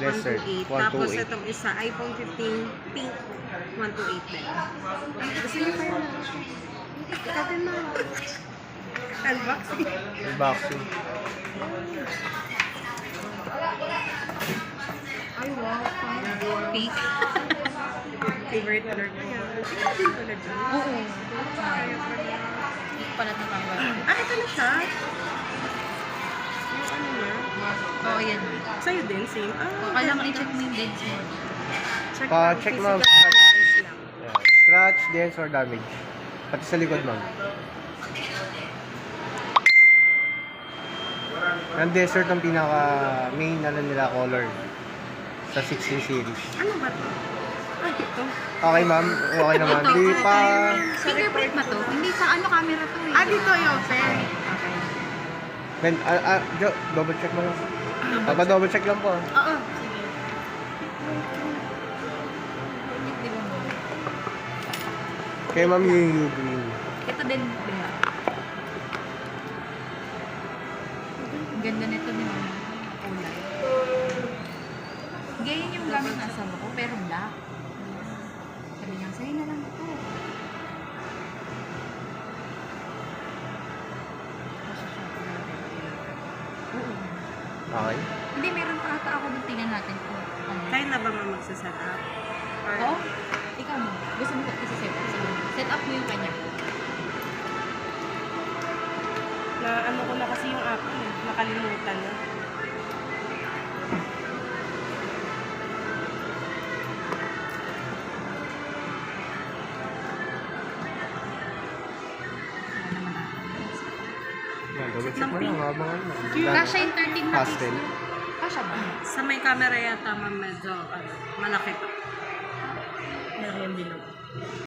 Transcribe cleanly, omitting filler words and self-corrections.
Desert, 128. Tapos 128. itong isa, iPhone 15 pink, 128 din. Gusto niyo kayo na? Ikaw din na. Unboxing. Unboxing. Ay, wow. Pink. Favorite color ko yan. Ikaw din pala dyan. Oo. Kaya pala. Hindi pala natanggal. Ito na siya. Yung ano niya. Oo, yan. Sa'yo din, same. Kailangan i-check mo yung dates mo. Check Pa-check mo. physical damage lang. Yan. Scratch, dents, or damage. Pati sa likod, ma'am. Ang Desert ang pinaka main nila color sa 16 series. Ano ba to? Ay, ito. Okay, ma'am. Okay naman. Di pa... Fingerprint ba to? Hindi sa ano camera to eh. Dito yung open. Okay. Ben, double check mo lang. Double check lang po. Oo. Sige. Di ba mo? Kaya ma'am yung green. Ito din, di ba? Ang ganda nito din ang kulay. Ganyan yung gamit ng asawa ko, pero black. Sabi niya, sa'yo na lang ito. Oo. Okay. Hindi, meron pa ata ako dun. Tingnan natin kung ano. Kaya na ba magsaset up? Or, Oo? Ikaw mo. Gusto mo kasi set up. Sige. Set up mo yung kanya. na ano ko na kasi yung app eh. Nakalimutan na. Yan, double check mo lang habang ano. Kasha yung 13 na piece. Pastel. Kasha ba? Sa may camera yata, ma'am, medyo malaki pa. Meron yung bilog.